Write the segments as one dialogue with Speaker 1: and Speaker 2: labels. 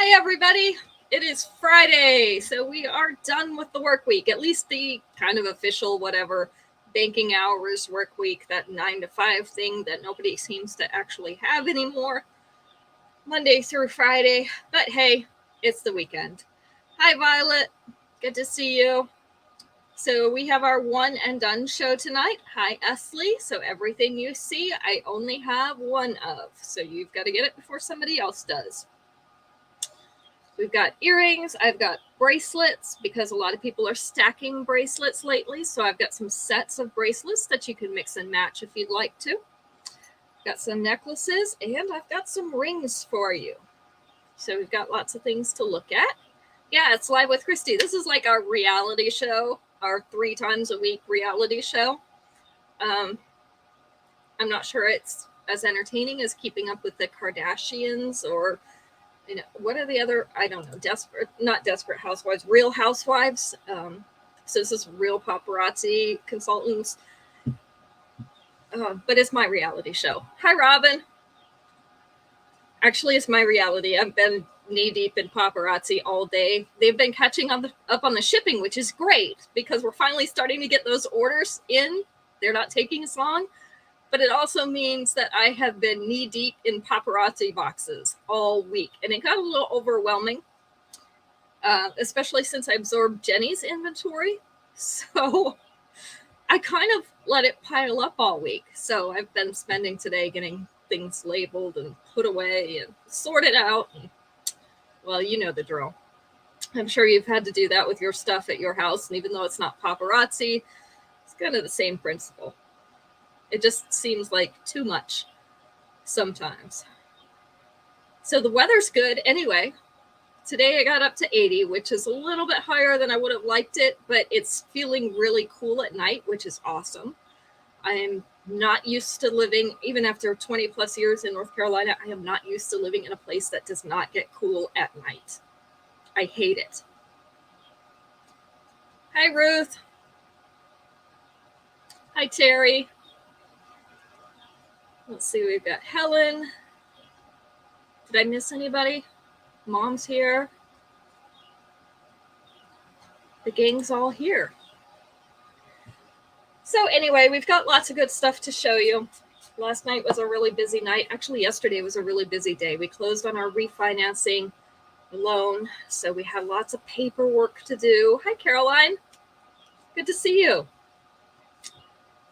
Speaker 1: Hi, everybody. It is Friday, so we are done with the work week, at least the kind of official, whatever, banking hours work week, that 9 to 5 thing that nobody seems to actually have anymore, Monday through Friday. But hey, it's the weekend. Hi, Violet. Good to see you. So we have our one and done show tonight. Hi, Esley. So everything you see, I only have one of. So you've got to get it before somebody else does. We've got earrings. I've got bracelets because a lot of people are stacking bracelets lately. So I've got some sets of bracelets that you can mix and match if you'd like to. Got some necklaces and I've got some rings for you. So we've got lots of things to look at. Yeah, it's Live with Christy. This is like our reality show, our 3 times a week reality show. I'm not sure it's as entertaining as Keeping Up with the Kardashians or, you know, what are the other, I don't know, not Desperate Housewives, Real Housewives. So this is Real Paparazzi Consultants. But it's my reality show. Hi, Robin. Actually, it's my reality. I've been knee-deep in paparazzi all day. They've been catching up on the shipping, which is great because we're finally starting to get those orders in. They're not taking as long. But it also means that I have been knee-deep in paparazzi boxes all week. And it got a little overwhelming, especially since I absorbed Jenny's inventory. So I kind of let it pile up all week. So I've been spending today getting things labeled and put away and sorted out. And, well, you know the drill. I'm sure you've had to do that with your stuff at your house. And even though it's not paparazzi, it's kind of the same principle. It just seems like too much sometimes. So the weather's good anyway. Today I got up to 80, which is a little bit higher than I would have liked it, but it's feeling really cool at night, which is awesome. I'm not used to living, even after 20 plus years in North Carolina, I am not used to living in a place that does not get cool at night. I hate it. Hi, Ruth. Hi, Terry. Let's see, we've got Helen. Did I miss anybody? Mom's here. The gang's all here. So anyway, we've got lots of good stuff to show you. Last night was a really busy night. Actually, yesterday was a really busy day. We closed on our refinancing loan, so we had lots of paperwork to do. Hi, Caroline. Good to see you.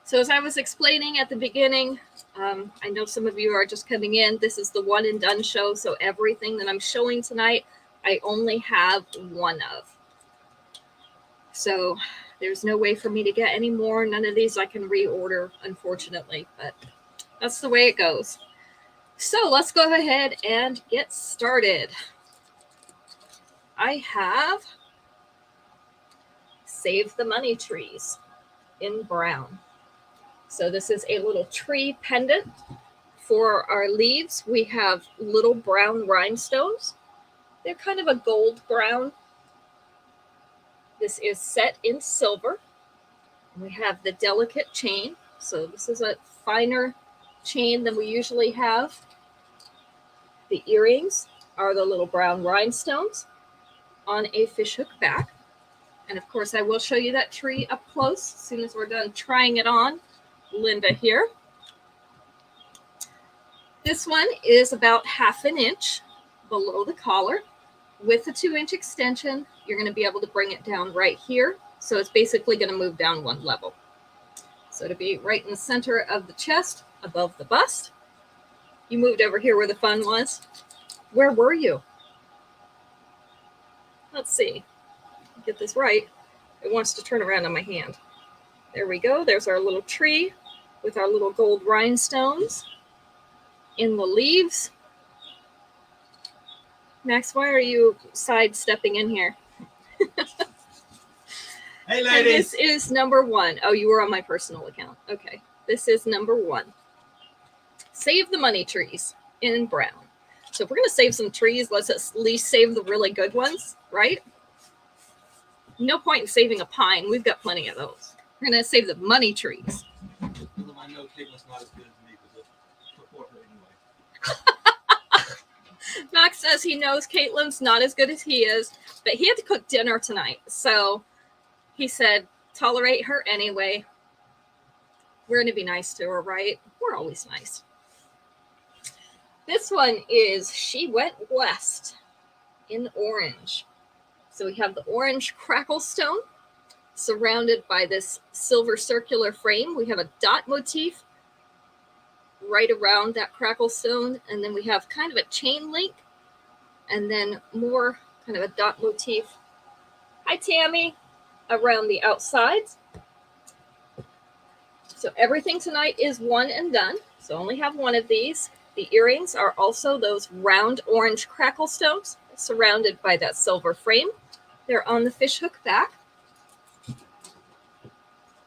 Speaker 1: So as I was explaining at the beginning, I know some of you are just coming in. This is the one and done show, so everything that I'm showing tonight, I only have one of. So there's no way for me to get any more. None of these I can reorder, unfortunately, but that's the way it goes. So let's go ahead and get started. I have Save the Money Trees in brown. So this is a little tree pendant. For our leaves, we have little brown rhinestones. They're kind of a gold brown. This is set in silver. We have the delicate chain. So this is a finer chain than we usually have. The earrings are the little brown rhinestones on a fishhook back. And of course, I will show you that tree up close as soon as we're done trying it on. Linda here. This one is about 1/2 inch below the collar. With a 2-inch extension, you're going to be able to bring it down right here. So it's basically going to move down 1 level. So to be right in the center of the chest, above the bust. You moved over here where the fun was. Where were you? Let's see. Get this right. It wants to turn around on my hand. There we go. There's our little tree with our little gold rhinestones in the leaves. Max, why are you sidestepping in here?
Speaker 2: Hey, ladies.
Speaker 1: And this is number 1. Oh, you were on my personal account. Okay. This is number 1. Save the Money Trees in brown. So if we're going to save some trees, let's at least save the really good ones, right? No point in saving a pine. We've got plenty of those. We're going to save the money trees.
Speaker 2: I know Caitlin's not as good as me, but support her anyway.
Speaker 1: Max, says he knows Caitlin's not as good as he is, but he had to cook dinner tonight. So he said, tolerate her anyway. We're going to be nice to her, right? We're always nice. This one is She Went West in orange. So we have the orange crackle stone surrounded by this silver circular frame. We have a dot motif right around that crackle stone. And then we have kind of a chain link and then more kind of a dot motif. Hi, Tammy. Around the outsides. So everything tonight is one and done. So only have one of these. The earrings are also those round orange crackle stones surrounded by that silver frame. They're on the fishhook back.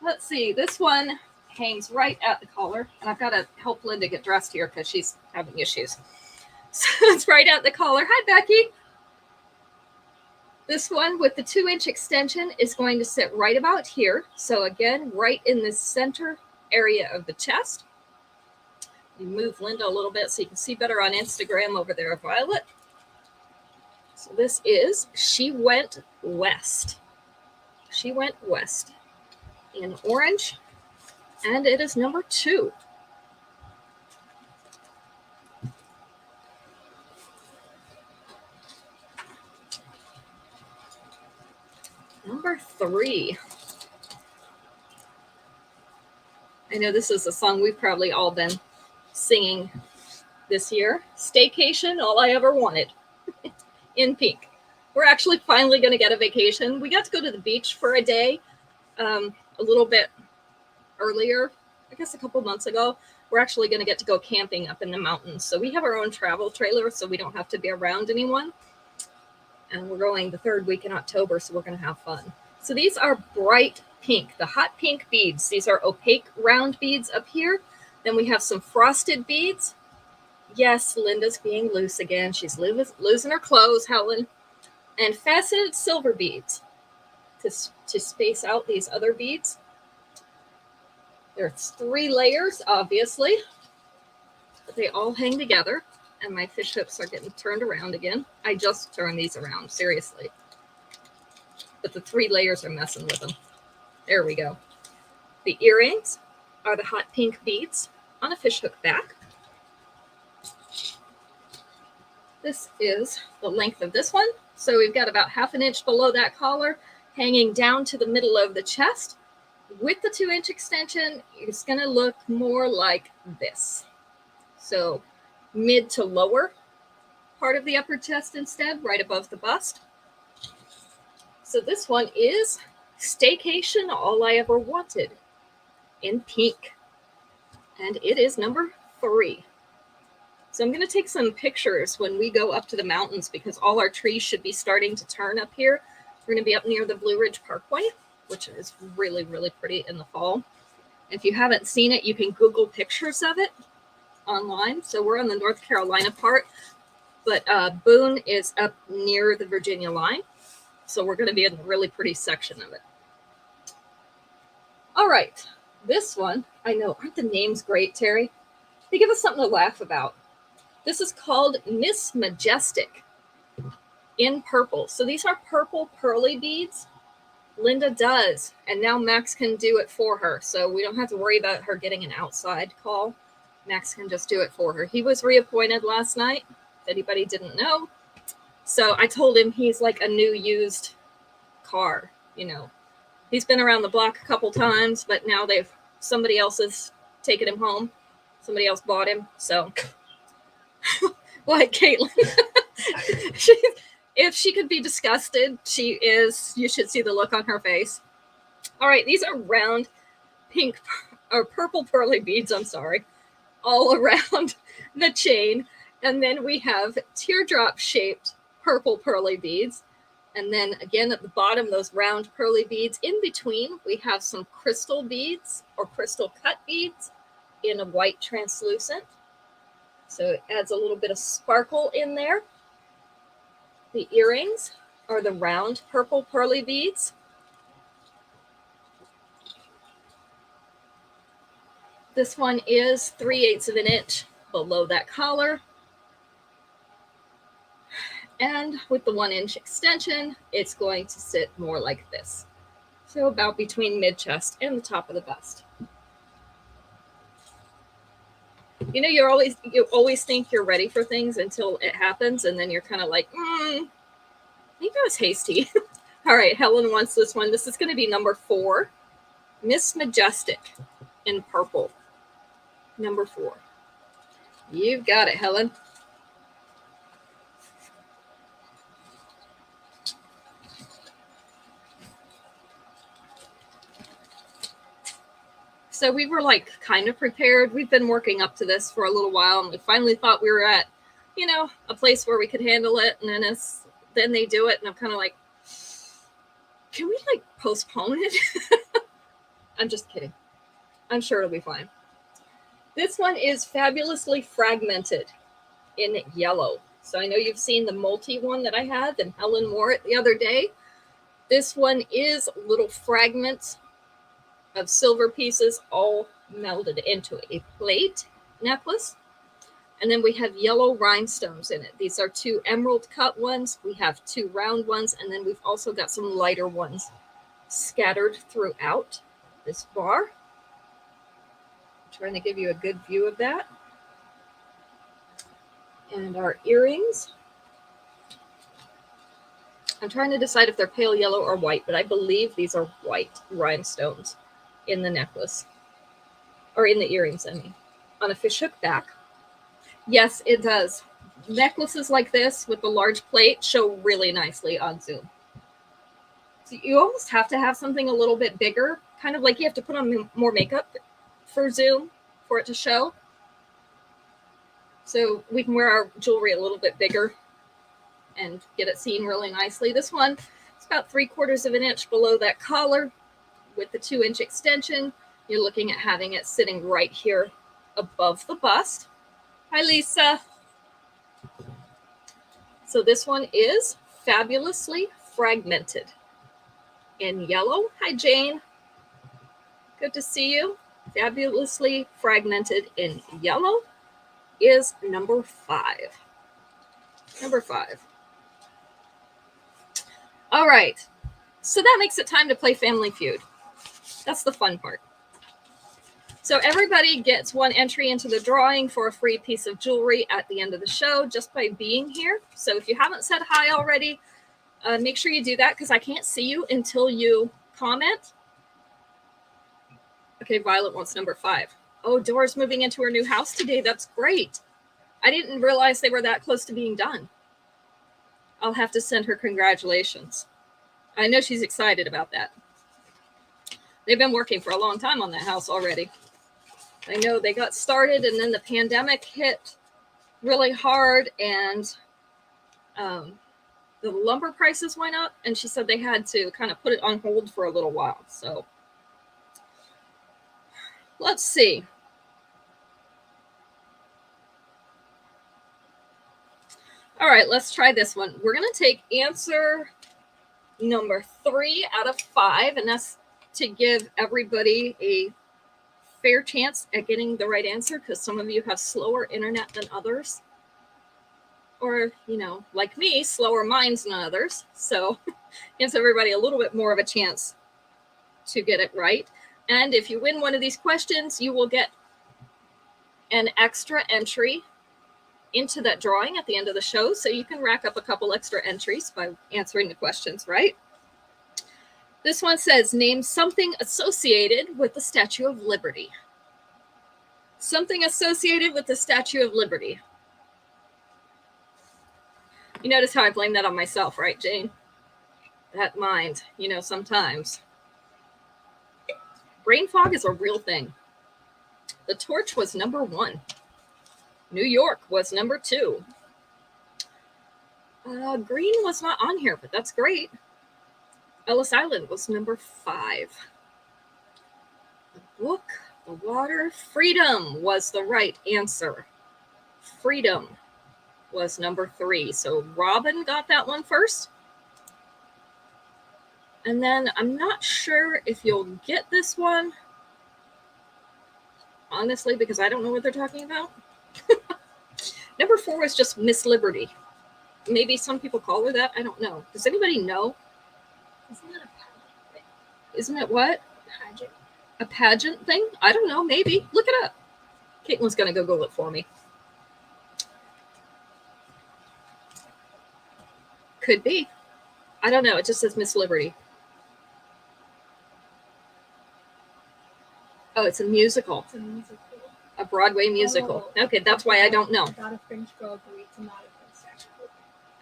Speaker 1: Let's see, this one hangs right at the collar. And I've got to help Linda get dressed here because she's having issues. So it's right at the collar. Hi, Becky. This one with the 2-inch extension is going to sit right about here. So again, right in the center area of the chest. You move Linda a little bit so you can see better on Instagram over there, Violet. So this is She Went West. She Went West in orange, and it is number 2. Number 3. I know this is a song we've probably all been singing this year. Staycation, All I Ever Wanted in pink. We're actually finally going to get a vacation. We got to go to the beach for a day a little bit earlier, I guess a couple months ago. We're actually going to get to go camping up in the mountains. So we have our own travel trailer, so we don't have to be around anyone. And we're going the 3rd week in October, so we're going to have fun. So these are bright pink, the hot pink beads. These are opaque round beads up here. Then we have some frosted beads. Yes, Linda's being loose again. She's losing her clothes, Helen. And faceted silver beads to space out these other beads. There's 3 layers, obviously. But they all hang together. And my fish hooks are getting turned around again. I just turned these around, seriously. But the 3 layers are messing with them. There we go. The earrings are the hot pink beads on a fishhook back. This is the length of this one. So we've got about 1/2 inch below that collar, hanging down to the middle of the chest. With the 2-inch extension, it's going to look more like this. So mid to lower part of the upper chest instead, right above the bust. So this one is Staycation, All I Ever Wanted in pink. And it is number 3. So I'm going to take some pictures when we go up to the mountains because all our trees should be starting to turn up here. We're going to be up near the Blue Ridge Parkway, which is really, really pretty in the fall. If you haven't seen it, you can Google pictures of it online. So we're on the North Carolina part, but Boone is up near the Virginia line. So we're going to be in a really pretty section of it. All right. This one, I know, aren't the names great, Terry? They give us something to laugh about. This is called Miss Majestic in purple. So these are purple pearly beads. Linda does, and now Max can do it for her. So we don't have to worry about her getting an outside call. Max can just do it for her. He was reappointed last night, if anybody didn't know. So I told him he's like a new used car, you know. He's been around the block a couple times, but now somebody else has taken him home. Somebody else bought him, so... Like Caitlin. If she could be disgusted, she is. You should see the look on her face. All right, these are round pink or purple pearly beads, I'm sorry, all around the chain. And then we have teardrop shaped purple pearly beads. And then again at the bottom, those round pearly beads. In between, we have some crystal beads or crystal cut beads in a white translucent. So it adds a little bit of sparkle in there. The earrings are the round purple pearly beads. This one is 3/8 of an inch below that collar. And with the 1-inch extension, it's going to sit more like this. So about between mid-chest and the top of the bust. You know, you always think you're ready for things until it happens, and then you're kind of like, I think I was hasty. All right, Helen wants this one. This is going to be number 4, Miss Majestic in purple. Number 4. You've got it, Helen. So we were like kind of prepared. We've been working up to this for a little while, and we finally thought we were at, you know, a place where we could handle it. And then they do it, and I'm kind of like, can we like postpone it? I'm just kidding. I'm sure it'll be fine. This one is fabulously fragmented in yellow. So I know you've seen the multi one that I had, and Helen wore it the other day. This one is little fragments of silver pieces all melded into a plate necklace. And then we have yellow rhinestones in it. These are 2 emerald cut ones. We have 2 round ones, and then we've also got some lighter ones scattered throughout this bar. I'm trying to give you a good view of that. And our earrings. I'm trying to decide if they're pale yellow or white, but I believe these are white rhinestones in the necklace, or in the earrings, I mean, on a fishhook back. Yes, it does. Necklaces like this with the large plate show really nicely on Zoom. So you almost have to have something a little bit bigger, kind of like you have to put on more makeup for Zoom for it to show. So we can wear our jewelry a little bit bigger and get it seen really nicely. This one is about 3/4 of an inch below that collar. With the 2-inch extension, you're looking at having it sitting right here above the bust. Hi, Lisa. So this one is fabulously fragmented in yellow. Hi, Jane. Good to see you. Fabulously fragmented in yellow is number 5. Number 5. All right. So that makes it time to play Family Feud. That's the fun part. So everybody gets 1 entry into the drawing for a free piece of jewelry at the end of the show just by being here. So if you haven't said hi already, make sure you do that because I can't see you until you comment. Okay, Violet wants number 5. Oh, Dora's moving into her new house today. That's great. I didn't realize they were that close to being done. I'll have to send her congratulations. I know she's excited about that. They've been working for a long time on that house already. I know they got started and then the pandemic hit really hard and the lumber prices went up, and she said they had to kind of put it on hold for a little while. So let's see. All right, let's try this one. We're going to take answer number 3 out of 5, and that's to give everybody a fair chance at getting the right answer because some of you have slower internet than others. Or, you know, like me, slower minds than others. So gives everybody a little bit more of a chance to get it right. And if you win one of these questions, you will get an extra entry into that drawing at the end of the show. So you can rack up a couple extra entries by answering the questions right. This one says, name something associated with the Statue of Liberty. Something associated with the Statue of Liberty. You notice how I blame that on myself, right, Jane? That mind, you know, sometimes. Brain fog is a real thing. The Torch was number 1. New York was number 2. Green was not on here, but that's great. Ellis Island was number 5. The book, the water, freedom was the right answer. Freedom was number 3. So Robin got that one first. And then I'm not sure if you'll get this one, honestly, because I don't know what they're talking about. Number 4 was just Miss Liberty. Maybe some people call her that. I don't know. Does anybody know?
Speaker 3: Isn't that a pageant thing?
Speaker 1: Isn't it what?
Speaker 3: Pageant.
Speaker 1: A pageant thing? I don't know. Maybe. Look it up. Caitlin's going to go Google it for me. Could be. I don't know. It just says Miss Liberty. Oh, it's a musical.
Speaker 3: It's a musical.
Speaker 1: A Broadway musical. Okay, that's why I don't know.
Speaker 3: About a French girl believed to model for the Statue of Liberty.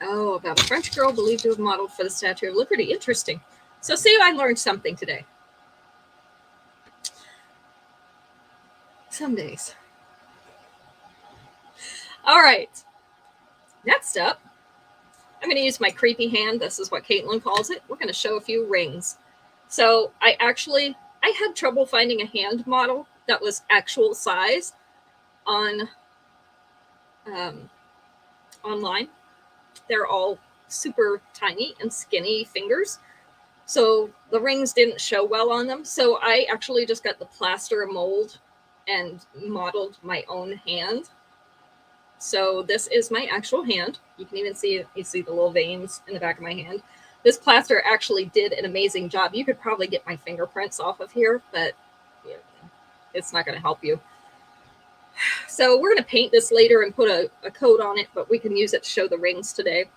Speaker 1: Oh, about a French girl believed to have modeled for the Statue of Liberty. Interesting. So see, I learned something today. Some days. All right. Next up, I'm going to use my creepy hand. This is what Caitlin calls it. We're going to show a few rings. So I had trouble finding a hand model that was actual size on online. They're all super tiny and skinny fingers. So the rings didn't show well on them. So I actually just got the plaster mold and modeled my own hand. So this is my actual hand. You can even see it. You see the little veins in the back of my hand. This plaster actually did an amazing job. You could probably get my fingerprints off of here, but yeah, it's not going to help you. So we're going to paint this later and put a coat on it, but we can use it to show the rings today.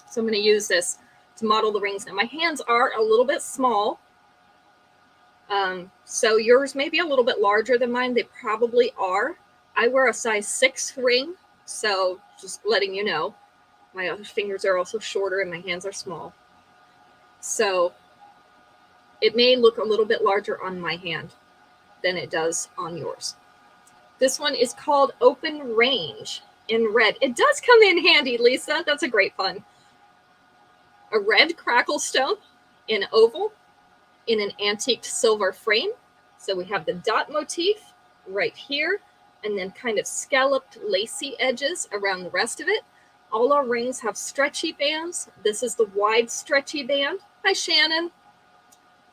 Speaker 1: So I'm going to use this to model the rings. Now my hands are a little bit small. So yours may be a little bit larger than mine. They probably are. I wear a size 6 ring. So just letting you know, my other fingers are also shorter and my hands are small. So it may look a little bit larger on my hand than it does on yours. This one is called Open Range in red. It does come in handy, Lisa. That's a great fun. A red crackle stone in oval in an antiqued silver frame. So we have the dot motif right here and then kind of scalloped lacy edges around the rest of it. All our rings have stretchy bands. This is the wide stretchy band. Hi, Shannon.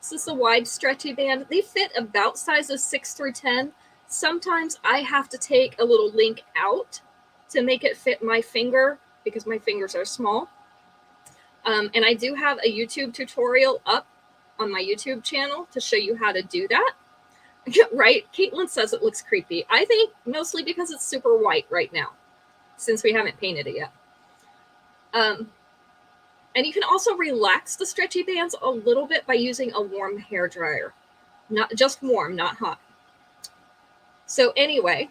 Speaker 1: This is the wide stretchy band. They fit about sizes 6 through 10. Sometimes I have to take a little link out to make it fit my finger because my fingers are small. And I do have a YouTube tutorial up on my YouTube channel to show you how to do that. Right? Caitlin says it looks creepy. I think mostly because it's super white right now, since we haven't painted it yet. And you can also relax the stretchy bands a little bit by using a warm hair dryer. Not just warm, not hot. So anyway,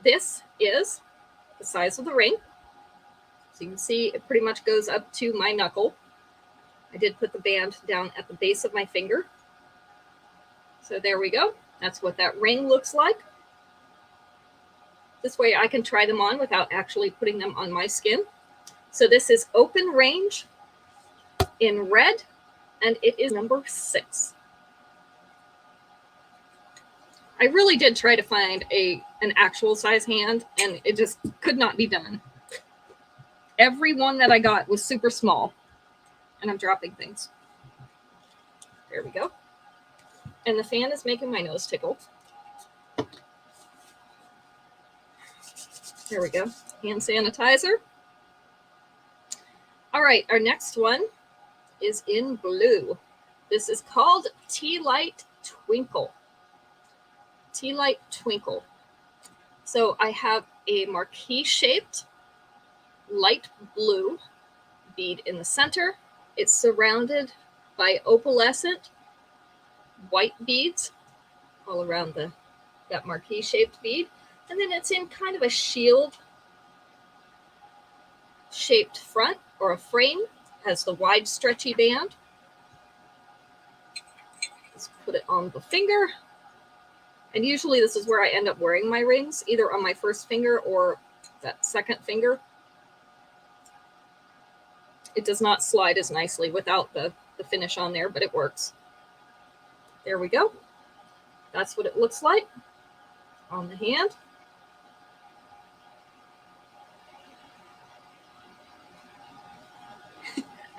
Speaker 1: this is the size of the ring. So you can see it pretty much goes up to my knuckle. I did put the band down at the base of my finger. So there we go. That's what that ring looks like. This way I can try them on without actually putting them on my skin. So this is Open Range in red, and it is number 6. I really did try to find an actual size hand, and it just could not be done. Every one that I got was super small, and I'm dropping things. There we go. And the fan is making my nose tickle. There we go. Hand sanitizer. All right, our next one is in blue. This is called Tea Light Twinkle. Tea Light Twinkle. So I have a marquee-shaped light blue bead in the center. It's surrounded by opalescent white beads all around that marquee-shaped bead. And then it's in kind of a shield-shaped front or a frame. Has the wide stretchy band. Let's put it on the finger. And usually this is where I end up wearing my rings, either on my first finger or that second finger. It does not slide as nicely without the finish on there, but it works. There we go. That's what it looks like on the hand.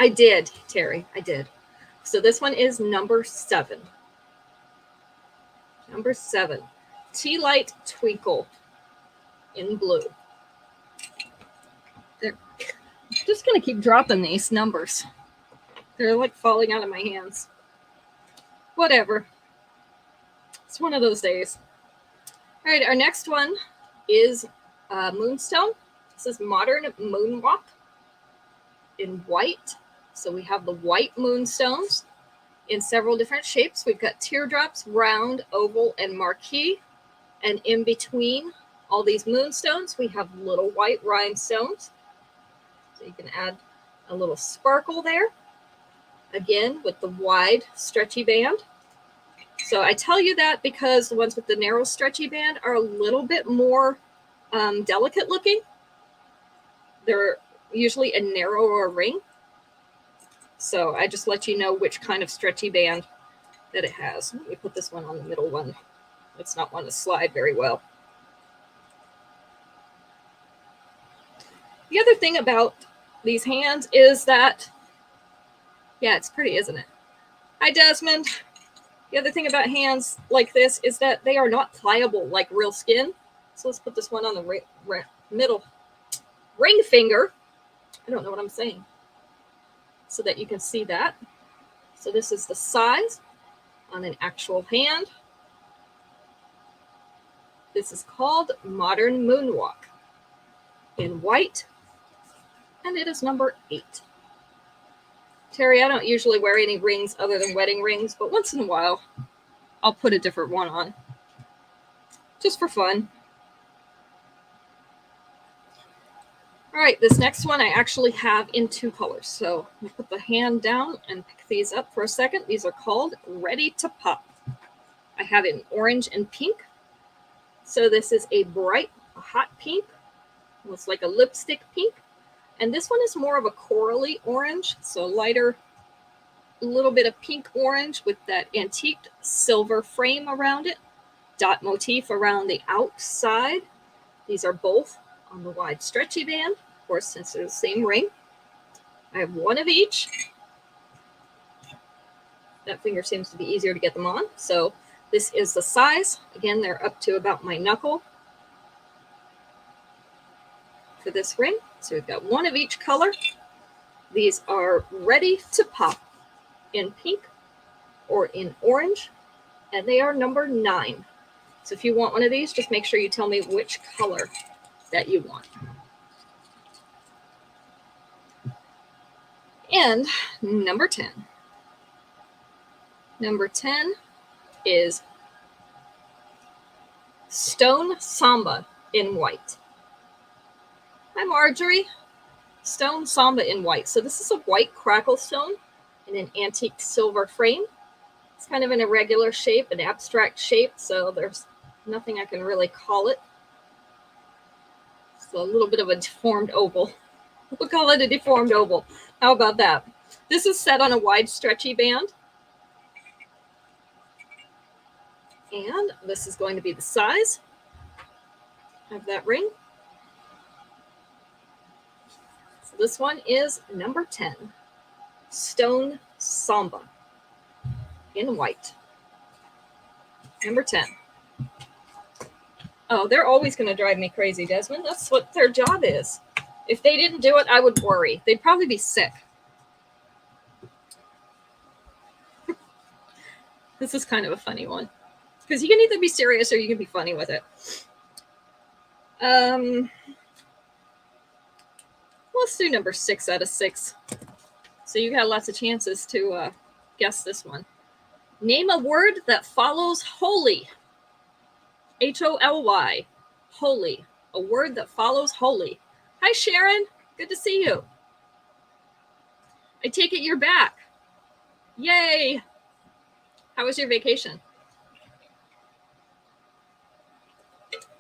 Speaker 1: I did, Terry, I did. So this one is number 7. Number 7, Tea Light Twinkle in blue. I'm just going to keep dropping these numbers. They're like falling out of my hands. Whatever. It's one of those days. All right, our next one is Moonstone. This is Modern Moonwalk in white. So we have the white moonstones in several different shapes. We've got teardrops, round, oval, and marquee. And in between all these moonstones, we have little white rhinestones. So you can add a little sparkle there. Again, with the wide stretchy band. So I tell you that because the ones with the narrow stretchy band are a little bit more delicate looking. They're usually a narrower ring. So I just let you know which kind of stretchy band that it has. Let me put this one on the middle one. It's not one to slide very well. The other thing about these hands is that, yeah, it's pretty, isn't it? Hi, Desmond. The other thing about hands like this is that they are not pliable like real skin. So let's put this one on the middle ring finger. I don't know what I'm saying. So that you can see that. So this is the size on an actual hand. This is called Modern Moonwalk in white. And it is number 8. Terry, I don't usually wear any rings other than wedding rings, but once in a while, I'll put a different one on. Just for fun. All right, this next one I actually have in 2 colors. So I'm put the hand down and pick these up for a second. These are called Ready to Pop. I have it in orange and pink. So this is a bright, hot pink. Looks like a lipstick pink. And this one is more of a corally orange, so lighter, a little bit of pink orange with that antiqued silver frame around it. Dot motif around the outside. These are both on the wide stretchy band, of course, since they're the same ring. I have one of each. That finger seems to be easier to get them on. So this is the size. Again, they're up to about my knuckle for this ring. So we've got one of each color. These are Ready to Pop in pink or in orange, and they are number 9. So if you want one of these, just make sure you tell me which color that you want. And number 10. Number 10 is Stone Samba in white. Hi, Marjorie. Stone Samba in white. So this is a white crackle stone in an antique silver frame. It's kind of an irregular shape, an abstract shape, so there's nothing I can really call it. It's a little bit of a deformed oval. We'll call it a deformed oval. How about that? This is set on a wide stretchy band. And this is going to be the size of that ring. So this one is number 10, Stone Samba in white. Number 10. Oh, they're always going to drive me crazy, Desmond. That's what their job is. If they didn't do it, I would worry. They'd probably be sick. This is kind of a funny one. Because you can either be serious or you can be funny with it. Let's do number 6 out of 6. So you got lots of chances to guess this one. Name a word that follows holy. Holy. Holy. A word that follows holy. Hi, Sharon. Good to see you. I take it you're back. Yay. How was your vacation?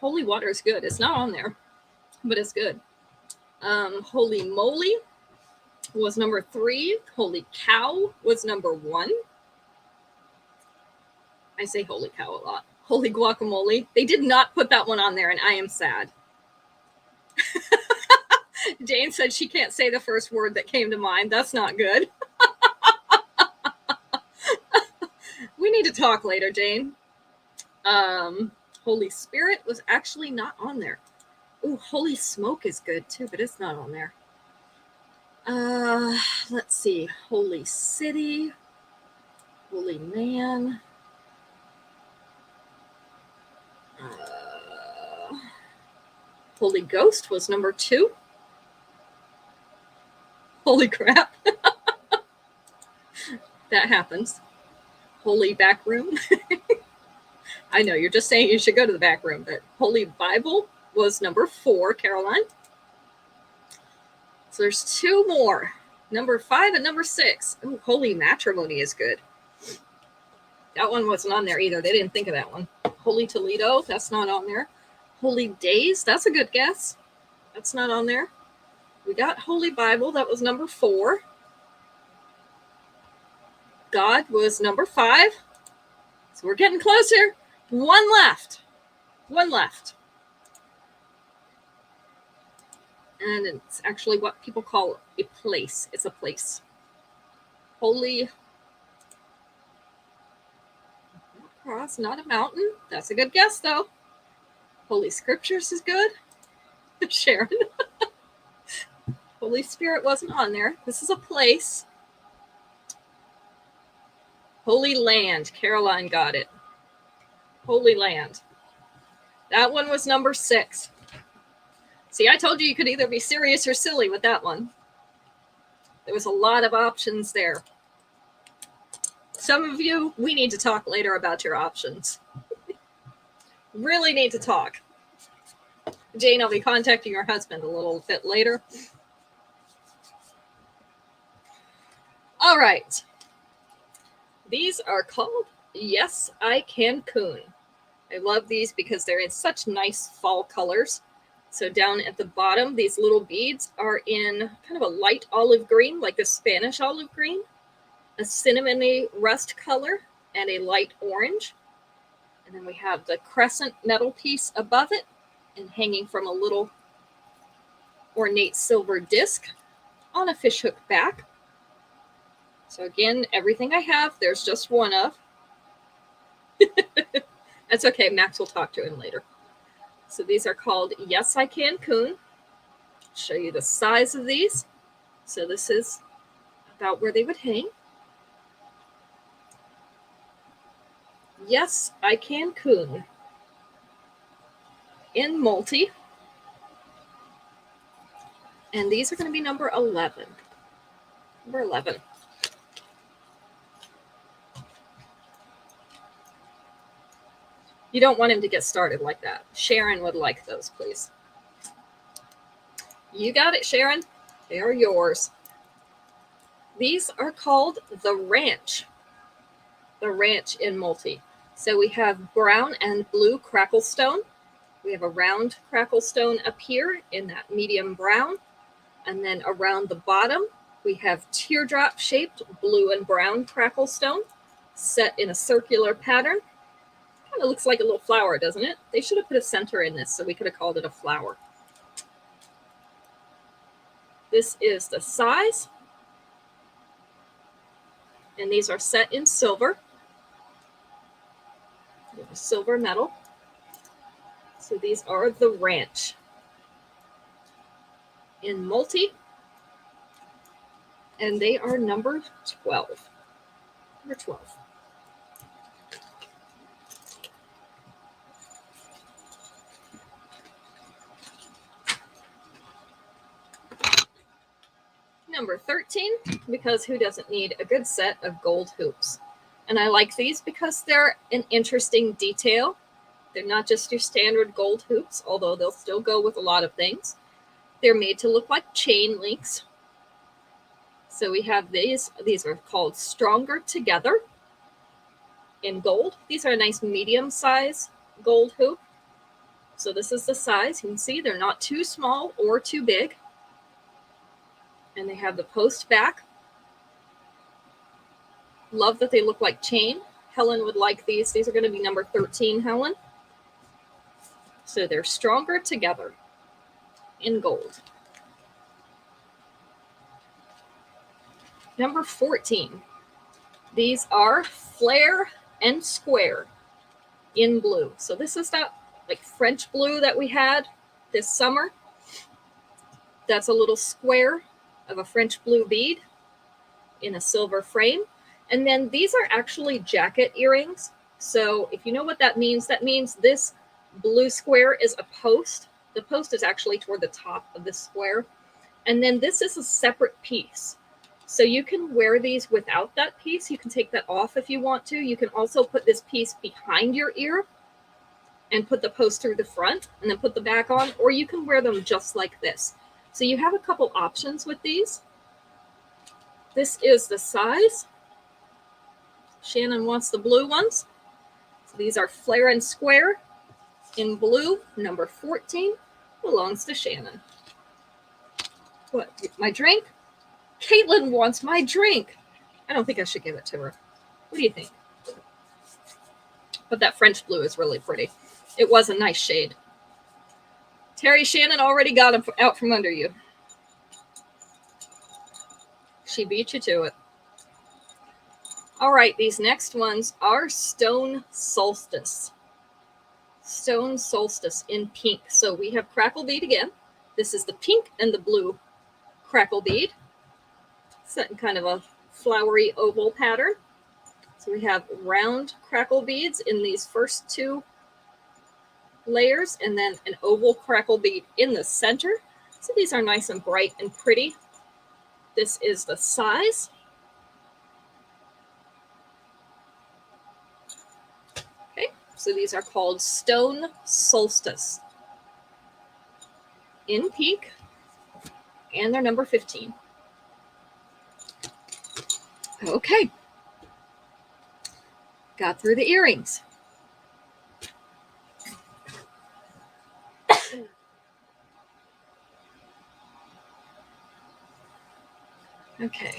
Speaker 1: Holy water is good. It's not on there, but it's good. Holy moly was number 3. Holy cow was number 1. I say holy cow a lot. Holy guacamole. They did not put that one on there, and I am sad. Jane said she can't say the first word that came to mind. That's not good. We need to talk later, Jane. Holy Spirit was actually not on there. Ooh, Holy Smoke is good too, but it's not on there. Let's see. Holy City. Holy Man. Holy Ghost was number 2. Holy crap. That happens. Holy Back Room. I know, you're just saying you should go to the back room, but Holy Bible was number 4, Caroline. So there's 2 more. Number 5 and number 6. Ooh, Holy Matrimony is good. That one wasn't on there either. They didn't think of that one. Holy Toledo, that's not on there. Holy Days, that's a good guess. That's not on there. We got Holy Bible, that was number 4. God was number 5. So we're getting closer. 1 left. 1 left. And it's actually what people call a place. It's a place. Holy Cross, not a mountain. That's a good guess, though. Holy Scriptures is good. Sharon. Holy Spirit wasn't on there. This is a place. Holy Land. Caroline got it. Holy Land. That one was number 6. See, I told you could either be serious or silly with that one. There was a lot of options there. Some of you, we need to talk later about your options. Really need to talk. Jane, I'll be contacting your husband a little bit later. All right. These are called Yes, I Cancun. I love these because they're in such nice fall colors. So down at the bottom, these little beads are in kind of a light olive green, like the Spanish olive green, a cinnamony rust color, and a light orange. And then we have the crescent metal piece above it and hanging from a little ornate silver disc on a fishhook back. So again, everything I have, there's just one of. That's okay. Max will talk to him later. So these are called Yes, I Cancun. Show you the size of these. So this is about where they would hang. Yes, I Cancun. In multi. And these are going to be number 11. Number 11. You don't want him to get started like that. Sharon would like those, please. You got it, Sharon. They are yours. These are called the Ranch. The Ranch in multi. So we have brown and blue crackle stone. We have a round crackle stone up here in that medium brown. And then around the bottom, we have teardrop shaped blue and brown crackle stone set in a circular pattern. Kind of looks like a little flower, doesn't it? They should have put a center in this so we could have called it a flower. This is the size. And these are set in silver. Silver metal. So these are the Ranch. In multi. And they are number 12. Number 12. Number 13, because who doesn't need a good set of gold hoops? And I like these because they're an interesting detail. They're not just your standard gold hoops, although they'll still go with a lot of things. They're made to look like chain links. So we have these. These are called Stronger Together in gold. These are a nice medium size gold hoop. So this is the size. You can see they're not too small or too big. And they have the post back. Love that they look like chain. Helen would like these. These are going to be number 13, Helen. So they're Stronger Together in gold. Number 14. These are Flare and Square in blue. So this is that like French blue that we had this summer. That's a little square of a French blue bead in a silver frame. And then these are actually jacket earrings. So if you know what that means this blue square is a post. The post is actually toward the top of the square. And then this is a separate piece. So you can wear these without that piece. You can take that off if you want to. You can also put this piece behind your ear and put the post through the front and then put the back on, or you can wear them just like this. So you have a couple options with these. This is the size. Shannon wants the blue ones. So these are flare and square in blue, number 14, belongs to Shannon. What, my drink? Caitlin wants my drink. I don't think I should give it to her. What do you think? But that French blue is really pretty. It was a nice shade. Terry, Shannon already got him out from under you. She beat you to it. All right, these next ones are Stone Solstice. Stone Solstice in pink. So we have crackle bead again. This is the pink and the blue crackle bead, set in kind of a flowery oval pattern. So we have round crackle beads in these first two layers, and then an oval crackle bead in the center. So these are nice and bright and pretty. This is the size. Okay, so these are called Stone Solstice in pink, and they're number 15. Okay. Got through the earrings. Okay.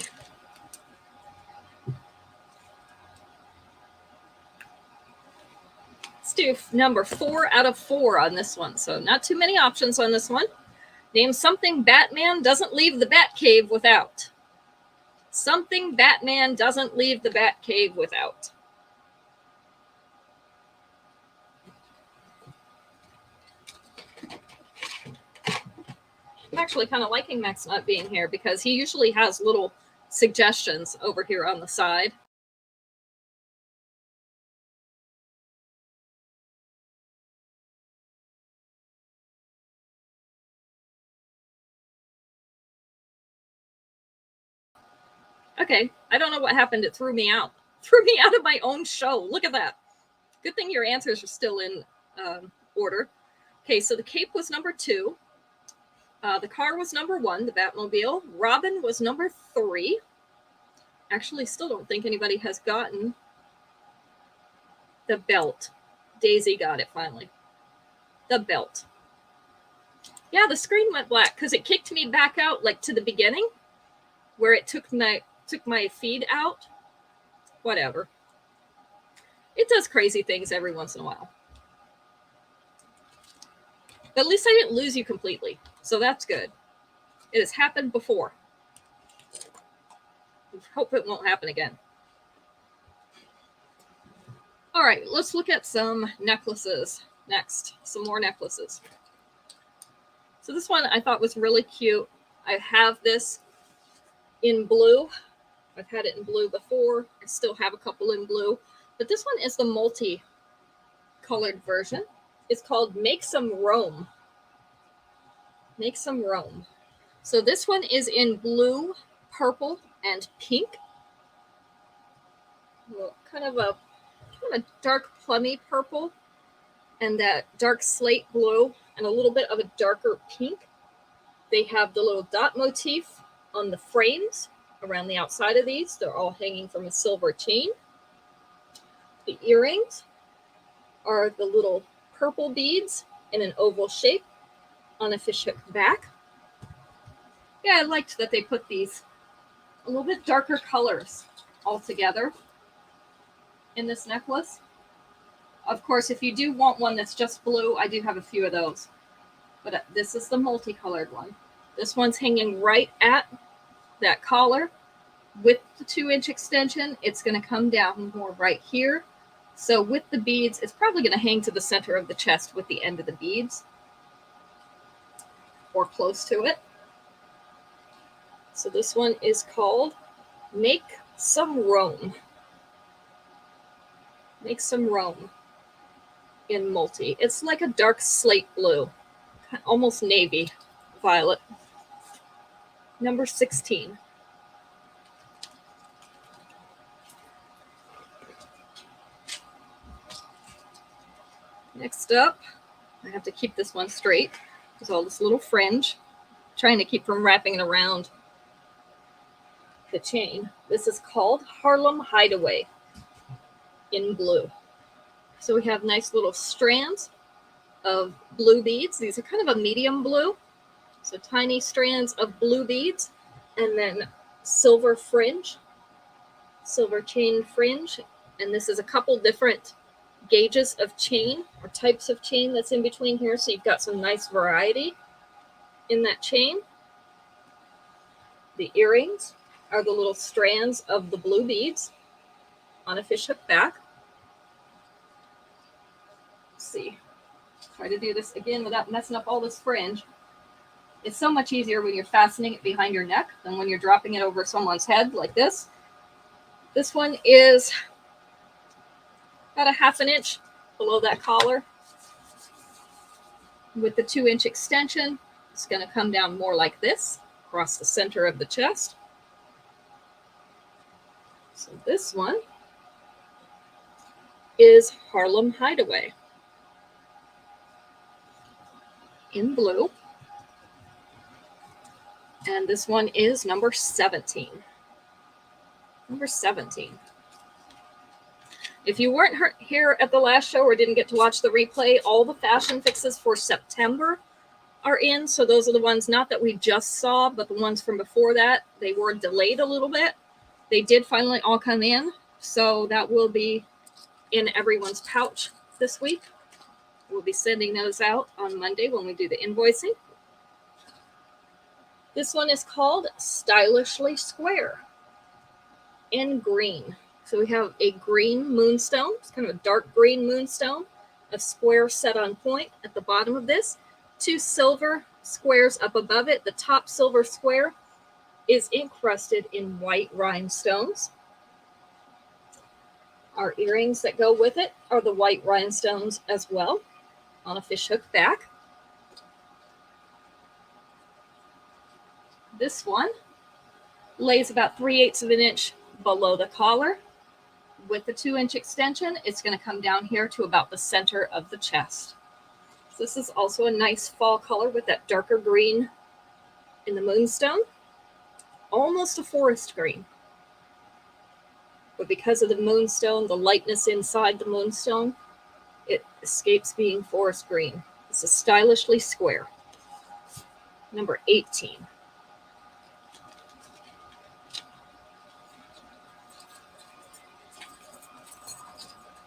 Speaker 1: Let's do number 4 out of 4 on this one. So not too many options on this one. Name something Batman doesn't leave the Batcave without. Something Batman doesn't leave the Batcave without. I'm actually kind of liking Max not being here because he usually has little suggestions over here on the side. Okay, I don't know what happened. It threw me out. Threw me out of my own show. Look at that. Good thing your answers are still in order. Okay, so the cape was number 2. The car was number 1, the Batmobile. Robin was number 3. Actually, still don't think anybody has gotten the belt. Daisy got it finally. The belt. Yeah, the screen went black because it kicked me back out like to the beginning where it took my feed out. Whatever. It does crazy things every once in a while. But at least I didn't lose you completely. So that's good. It has happened before. Hope it won't happen again. All right, let's look at some necklaces next. Some more necklaces. So this one I thought was really cute. I have this in blue. I've had it in blue before. I still have a couple in blue. But this one is the multi-colored version. It's called Make Some Roam. Make Some Roam. So this one is in blue, purple, and pink. Well, kind of a dark plummy purple and that dark slate blue and a little bit of a darker pink. They have the little dot motif on the frames around the outside of these. They're all hanging from a silver chain. The earrings are the little purple beads in an oval shape on a fishhook back. Yeah, I liked that they put these a little bit darker colors all together in this necklace. Of course, if you do want one that's just blue, I do have a few of those. But this is the multicolored one. This one's hanging right at that collar with the 2-inch extension. It's going to come down more right here. So with the beads, it's probably going to hang to the center of the chest with the end of the beads. or close to it. So this one is called Make Some Roam. Make Some Roam in multi. It's like a dark slate blue, almost navy violet. Number 16. Next up, I have to keep this one straight. There's all this little fringe, trying to keep from wrapping it around the chain. This is called Harlem Hideaway in blue. So we have nice little strands of blue beads. These are kind of a medium blue. So tiny strands of blue beads, and then silver fringe, silver chain fringe. And this is a couple different gauges of chain or types of chain that's in between here. So you've got some nice variety in that chain. The earrings are the little strands of the blue beads on a fishhook back. Let's see. Try to do this again without messing up all this fringe. It's so much easier when you're fastening it behind your neck than when you're dropping it over someone's head like this. This one is about a 1/2 inch below that collar. With the 2-inch extension, it's going to come down more like this across the center of the chest. So this one is Harlem Hideaway in blue. And this one is number 17. Number 17. If you weren't here at the last show or didn't get to watch the replay, all the fashion fixes for September are in. So those are the ones not that we just saw, but the ones from before that. They were delayed a little bit. They did finally all come in. So that will be in everyone's pouch this week. We'll be sending those out on Monday when we do the invoicing. This one is called Stylishly Square in green. So we have a green moonstone. It's kind of a dark green moonstone, a square set on point at the bottom of this. 2 silver squares up above it. The top silver square is encrusted in white rhinestones. Our earrings that go with it are the white rhinestones as well on a fishhook back. This one lays about 3/8 of an inch below the collar. With the 2-inch extension, it's going to come down here to about the center of the chest. So this is also a nice fall color with that darker green in the moonstone. Almost a forest green. But because of the moonstone, the lightness inside the moonstone, it escapes being forest green. This is Stylishly Square. Number 18.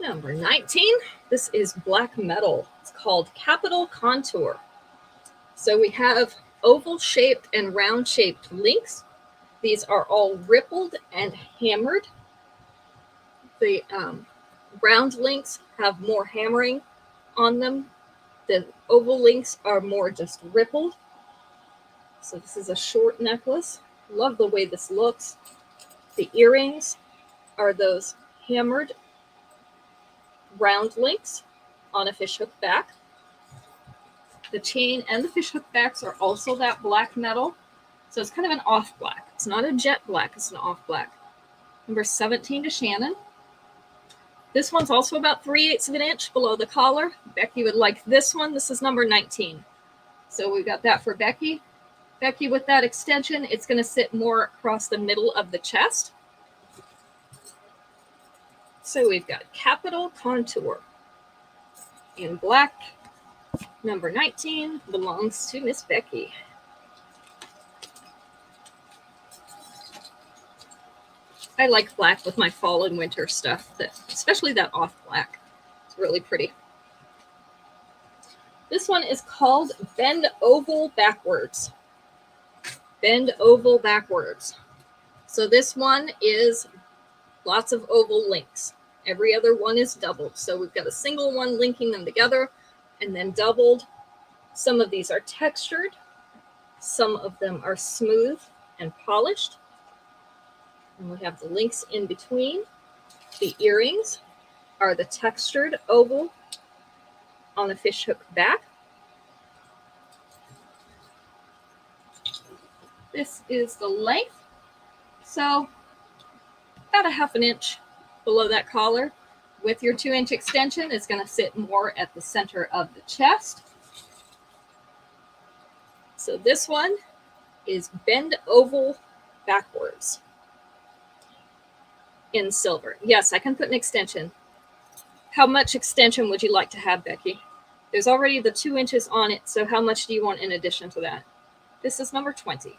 Speaker 1: Number 19, this is black metal. It's called Capital Contour. So we have oval-shaped and round-shaped links. These are all rippled and hammered. The round links have more hammering on them. The oval links are more just rippled. So this is a short necklace. Love the way this looks. The earrings are those hammered round links on a fishhook back. The chain and the fishhook backs are also that black metal. So it's kind of an off black. It's not a jet black, it's an off black. Number 17 to Shannon. This one's also about 3/8 of an inch below the collar. Becky would like this one. This is number 19. So we've got that for Becky. Becky, with that extension, it's going to sit more across the middle of the chest. So we've got Capital Contour in black. Number 19 belongs to Miss Becky. I like black with my fall and winter stuff, especially that off black. It's really pretty. This one is called Bend Oval Backwards. Bend Oval Backwards. So this one is lots of oval links. Every other one is doubled. So we've got a single one linking them together and then doubled. Some of these are textured Some of them are smooth and polished. And we have the links in between. The earrings are the textured oval on the fishhook back. This is the length. So about a ½ inch below that collar. With your 2-inch extension, it's going to sit more at the center of the chest. So this one is bend oval backwards in silver. Yes, I can put an extension. How much extension would you like to have, Becky? There's already the 2 inches on it, so how much do you want in addition to that? This is number 20.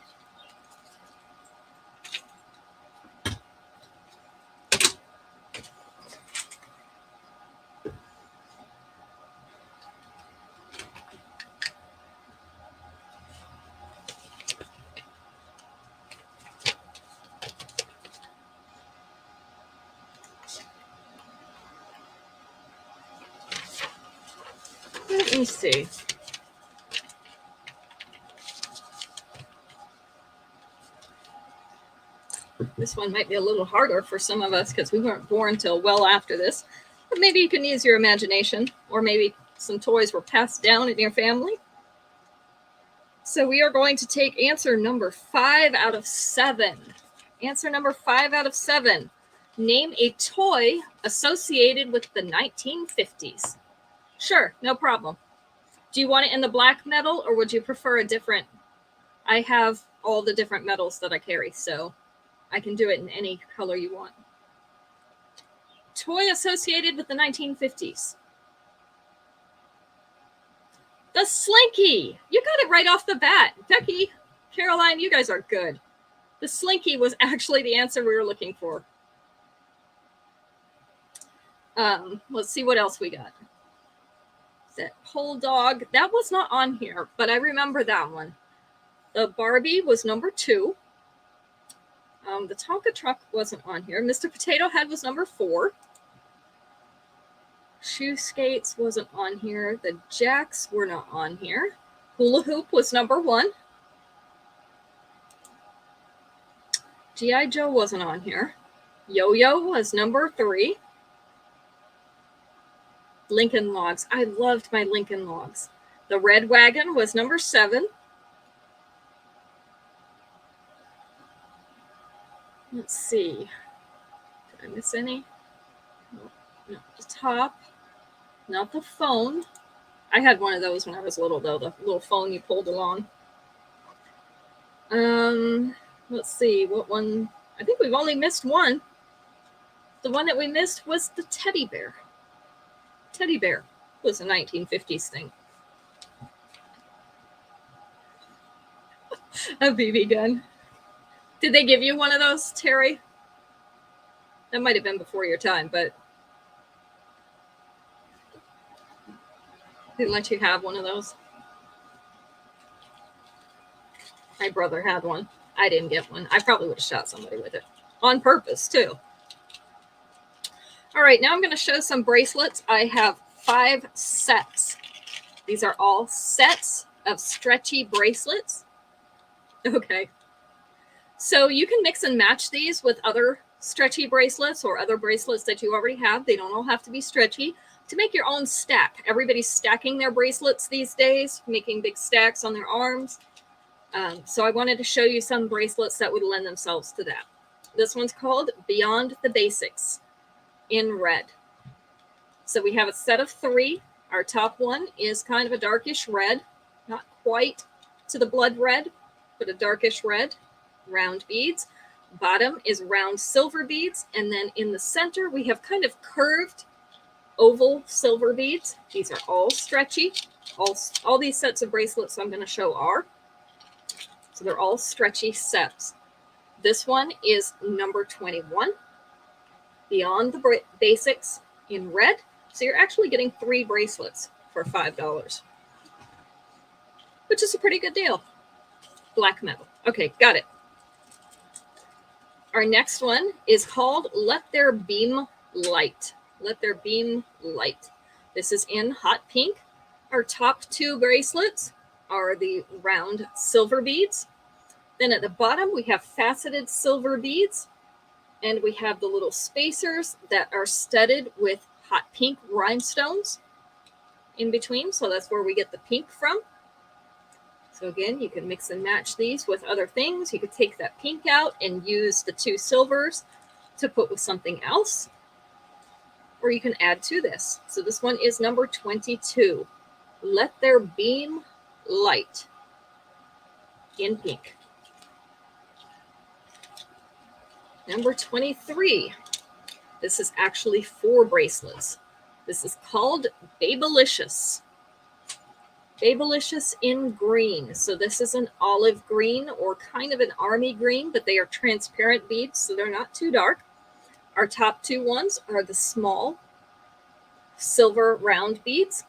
Speaker 1: Let me see. This one might be a little harder for some of us because we weren't born till well after this. But maybe you can use your imagination, or maybe some toys were passed down in your family. So we are going to take answer number 5 out of 7. Answer number 5 out of 7. Name a toy associated with the 1950s. Sure, no problem. Do you want it in the black metal, or would you prefer a different? I have all the different metals that I carry, so I can do it in any color you want. Toy associated with the 1950s. The Slinky. You got it right off the bat. Becky, Caroline, you guys are good. The Slinky was actually the answer we were looking for. Let's see what else we got. That whole dog, that was not on here, but I remember that one. The Barbie was number 2. The Tonka truck wasn't on here. Mr. Potato Head was number 4. Shoe skates wasn't on here. The jacks were not on here. Hula hoop was number 1. G.I. Joe wasn't on here. Yo-yo was number 3. Lincoln Logs. I loved my Lincoln Logs. The Red Wagon was number 7. Let's see. Did I miss any? No, the top. Not the phone. I had one of those when I was little, though. The little phone you pulled along. Let's see. What one? I think we've only missed one. The one that we missed was the teddy bear. Teddy bear was a 1950s thing. A BB gun. Did they give you one of those, Terry? That might have been before your time, but they let you have one of those. My brother had one. I didn't get one. I probably would have shot somebody with it. On purpose, too. All right, now I'm going to show some bracelets. I have 5 sets. These are all sets of stretchy bracelets. Okay. So you can mix and match these with other stretchy bracelets or other bracelets that you already have. They don't all have to be stretchy. To make your own stack. Everybody's stacking their bracelets these days, making big stacks on their arms. So I wanted to show you some bracelets that would lend themselves to that. This one's called Beyond the Basics in red. So we have a set of 3. Our top one is kind of a darkish red, not quite to the blood red, but a darkish red, round beads. Bottom is round silver beads. And then in the center, we have kind of curved oval silver beads. These are all stretchy. All these sets of bracelets I'm going to show are. So they're all stretchy sets. This one is number 21. Beyond the Basics in red. So you're actually getting 3 bracelets for $5, which is a pretty good deal. Black metal. Okay, got it. Our next one is called Let There Beam Light. Let There Beam Light. This is in hot pink. Our top 2 bracelets are the round silver beads. Then at the bottom, we have faceted silver beads. And we have the little spacers that are studded with hot pink rhinestones in between. So that's where we get the pink from. So again, you can mix and match these with other things. You could take that pink out and use the two silvers to put with something else. Or you can add to this. So this one is number 22. Let There Beam Light in pink. Number 23. This is actually 4 bracelets. This is called Babylicious. Babylicious in green. So this is an olive green or kind of an army green, but they are transparent beads, so they're not too dark. Our top 2 ones are the small silver round beads.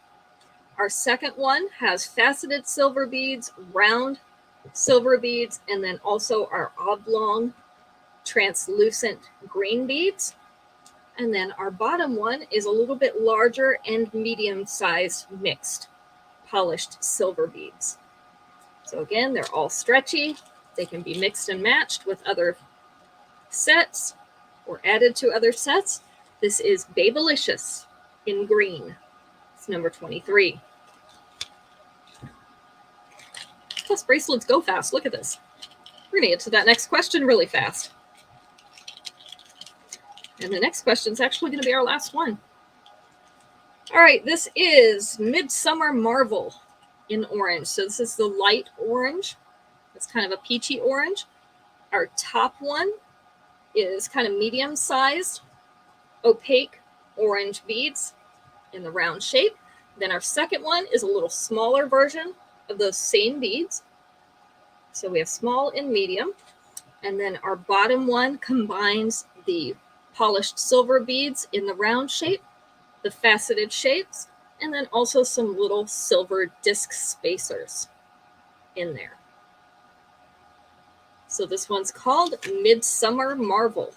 Speaker 1: Our second one has faceted silver beads, round silver beads, and then also our oblong translucent green beads. And then our bottom one is a little bit larger and medium-sized mixed polished silver beads. So again, they're all stretchy. They can be mixed and matched with other sets or added to other sets. This is Babylicious in green. It's number 23. Plus bracelets go fast. Look at this. We're going to get to that next question really fast. And the next question is actually going to be our last one. All right, this is Midsummer Marvel in orange. So this is the light orange. It's kind of a peachy orange. Our top one is kind of medium-sized, opaque orange beads in the round shape. Then our second one is a little smaller version of those same beads. So we have small and medium. And then our bottom one combines the polished silver beads in the round shape, the faceted shapes, and then also some little silver disc spacers in there. So this one's called Midsummer Marvel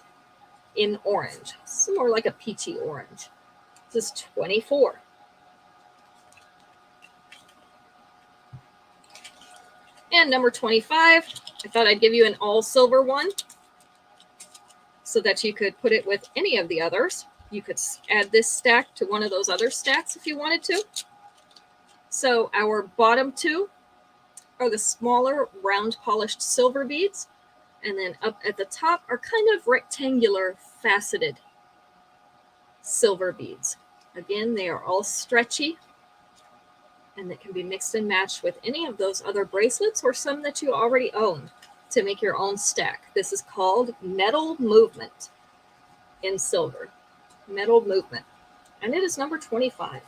Speaker 1: in orange. It's more like a peachy orange. This is 24. And number 25, I thought I'd give you an all silver one so that you could put it with any of the others. You could add this stack to one of those other stacks if you wanted to. So our bottom 2 are the smaller round polished silver beads. And then up at the top are kind of rectangular faceted silver beads. Again, they are all stretchy and they can be mixed and matched with any of those other bracelets or some that you already own to make your own stack. This is called Metal Movement in silver. Metal Movement. And it is number 25.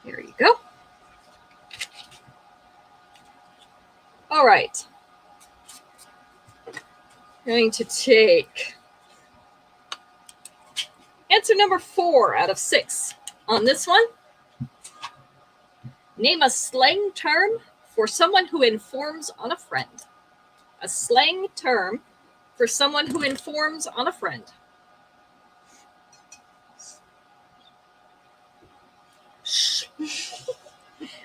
Speaker 1: There you go. All right. Going to take answer number 4 out of 6 on this one. Name a slang term for someone who informs on a friend. A slang term for someone who informs on a friend. Shh.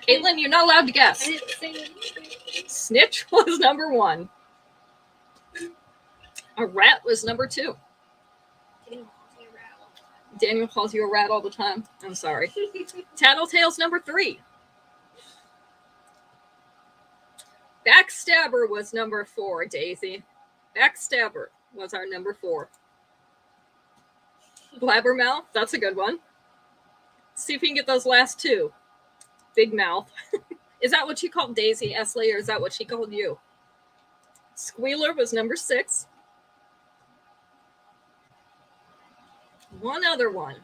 Speaker 1: Caitlin, you're not allowed to guess.
Speaker 3: I didn't say anything.
Speaker 1: Snitch was number 1. A rat was number 2. Daniel calls you a rat all the time. I'm sorry. Tattletale's number 3. Backstabber was number 4, Daisy. Backstabber was our number 4. Blabbermouth, that's a good one. See if you can get those last 2. Big mouth. Is that what you called Daisy, Esley, or is that what she called you? Squealer was number 6. One other one.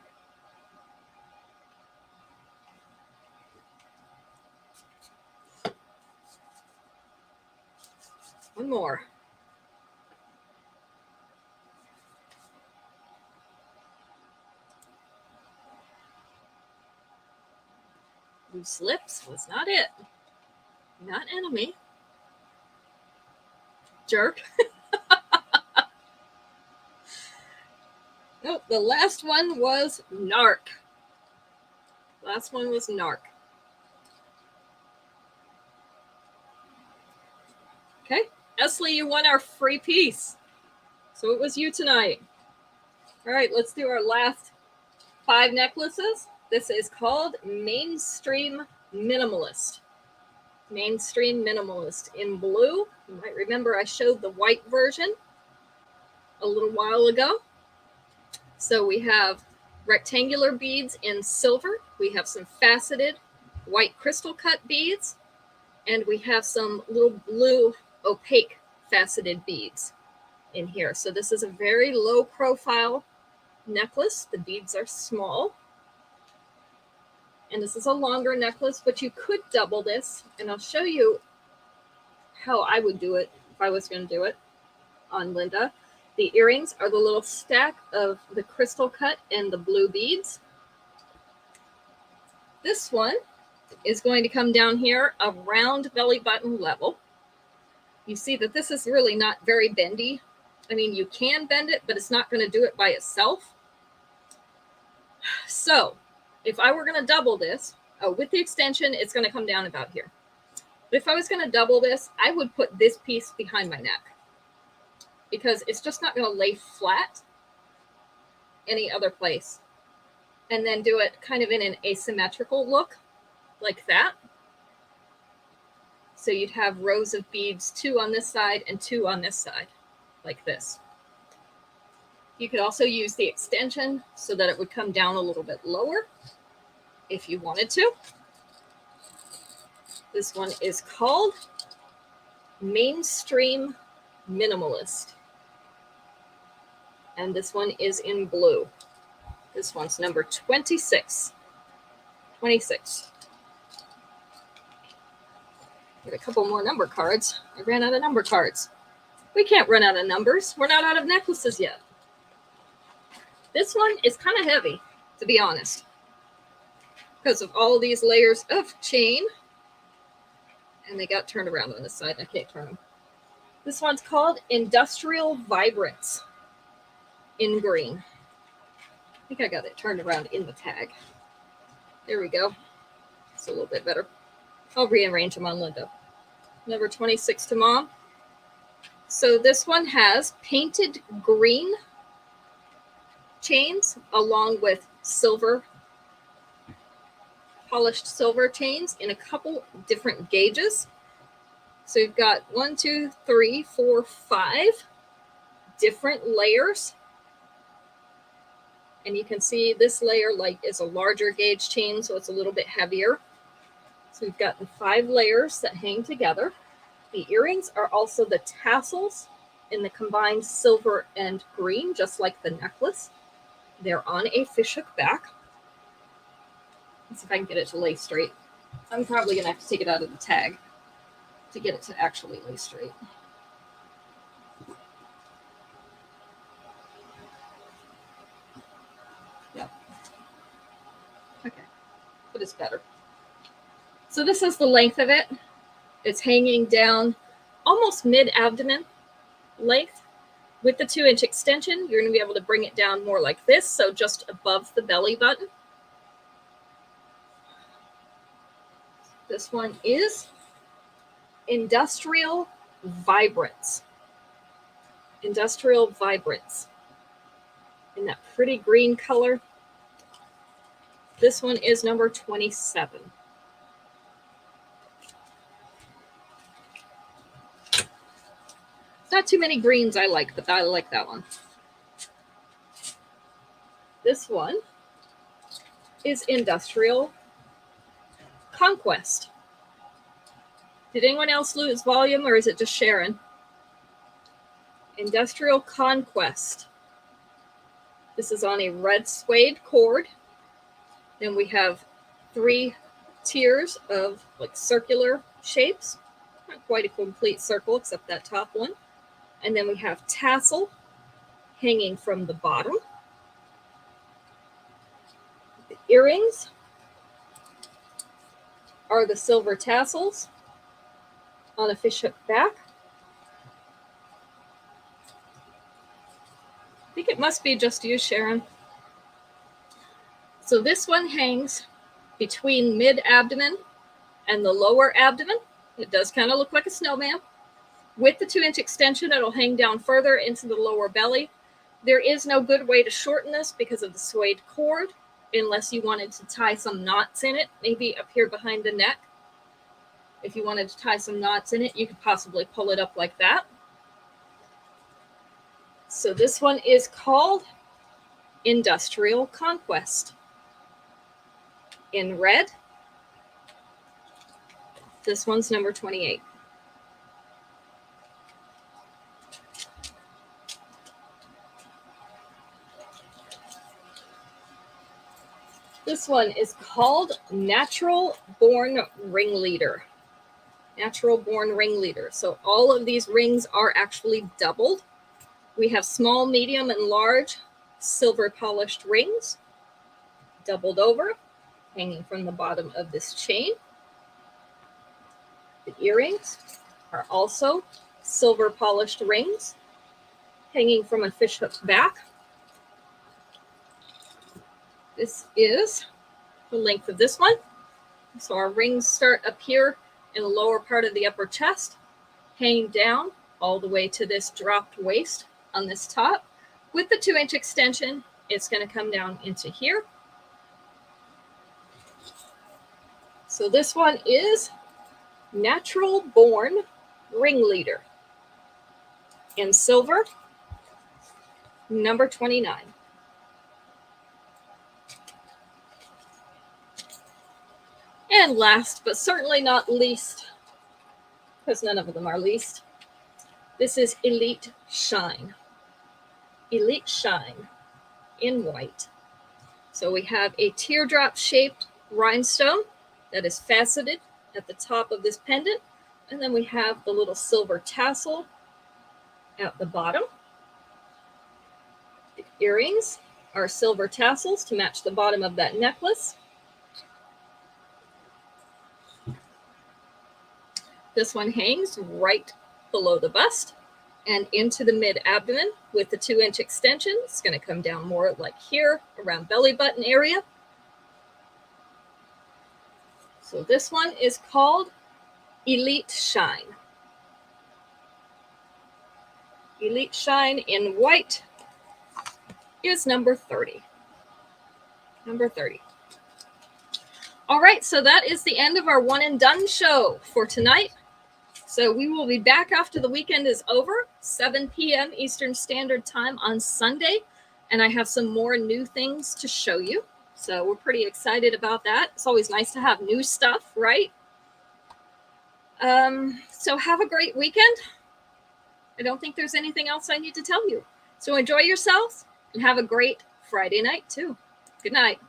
Speaker 1: One more. Loose lips was not it. Not enemy. Jerk. Nope, the last one was narc. Last one was Narc. Okay, Esley, you won our free piece. So it was you tonight. All right, let's do our last 5 necklaces. This is called Mainstream Minimalist. Mainstream Minimalist in blue. You might remember I showed the white version a little while ago. So we have rectangular beads in silver. We have some faceted white crystal cut beads. And we have some little blue opaque faceted beads in here. So this is a very low profile necklace. The beads are small. And this is a longer necklace, but you could double this. And I'll show you how I would do it if I was going to do it on Linda. The earrings are the little stack of the crystal cut and the blue beads. This one is going to come down here around belly button level. You see that this is really not very bendy. I mean, you can bend it, but it's not going to do it by itself. So if I were going to double this, with the extension, it's going to come down about here. But if I was going to double this, I would put this piece behind my neck because it's just not going to lay flat any other place. And then do it kind of in an asymmetrical look like that. So you'd have rows of beads, 2 on this side and 2 on this side, like this. You could also use the extension so that it would come down a little bit lower if you wanted to. This one is called Mainstream Minimalist. And this one is in blue. This one's number 26. 26. Get a couple more number cards. I ran out of number cards. We can't run out of numbers. We're not out of necklaces yet. This one is kind of heavy, to be honest, because of all these layers of chain. And they got turned around on this side. I can't turn them. This one's called Industrial Vibrance in green. I think I got it turned around in the tag. There we go. It's a little bit better. I'll rearrange them on Linda. Number 26 to Mom. So this one has painted green chains along with silver, polished silver chains in a couple different gauges. So you've got 1, 2, 3, 4, 5 different layers. And you can see this layer is a larger gauge chain, so it's a little bit heavier. So we've got the 5 layers that hang together. The earrings are also the tassels in the combined silver and green, just like the necklace. They're on a fishhook back. Let's see if I can get it to lay straight. I'm probably going to have to take it out of the tag to get it to actually lay straight. Yep. Okay, but it's better. So this is the length of it. It's hanging down almost mid-abdomen length. With the 2-inch extension, you're going to be able to bring it down more like this, so just above the belly button. This one is Industrial Vibrance. Industrial Vibrance. In that pretty green color. This one is number 27. Not too many greens I like, but I like that one. This one is Industrial Conquest. Did anyone else lose volume, or is it just Sharon? Industrial Conquest. This is on a red suede cord. Then we have 3 tiers of circular shapes. Not quite a complete circle, except that top one. And then we have tassel hanging from the bottom. The earrings are the silver tassels on a fishhook back. I think it must be just you, Sharon. So this one hangs between mid-abdomen and the lower abdomen. It does kind of look like a snowman. With the 2-inch extension, it'll hang down further into the lower belly. There is no good way to shorten this because of the suede cord, unless you wanted to tie some knots in it, maybe up here behind the neck. If you wanted to tie some knots in it, you could possibly pull it up like that. So this one is called Industrial Conquest. In red, this one's number 28. This one is called Natural Born Ringleader. Natural Born Ringleader. So all of these rings are actually doubled. We have small, medium, and large silver polished rings, doubled over, hanging from the bottom of this chain. The earrings are also silver polished rings, hanging from a fishhook back. This is the length of this one. So our rings start up here in the lower part of the upper chest, hang down all the way to this dropped waist on this top. With the 2-inch extension, it's going to come down into here. So this one is Natural Born Ringleader in silver, number 29. And last, but certainly not least, because none of them are least, this is Elite Shine. Elite Shine in white. So we have a teardrop-shaped rhinestone that is faceted at the top of this pendant. And then we have the little silver tassel at the bottom. The earrings are silver tassels to match the bottom of that necklace. This one hangs right below the bust and into the mid-abdomen with the 2-inch extension. It's going to come down more like here, around belly button area. So this one is called Elite Shine. Elite Shine in white is number 30. Number 30. All right, so that is the end of our one and done show for tonight. So we will be back after the weekend is over, 7 p.m. Eastern Standard Time on Sunday. And I have some more new things to show you. So we're pretty excited about that. It's always nice to have new stuff, right? So have a great weekend. I don't think there's anything else I need to tell you. So enjoy yourselves and have a great Friday night too. Good night.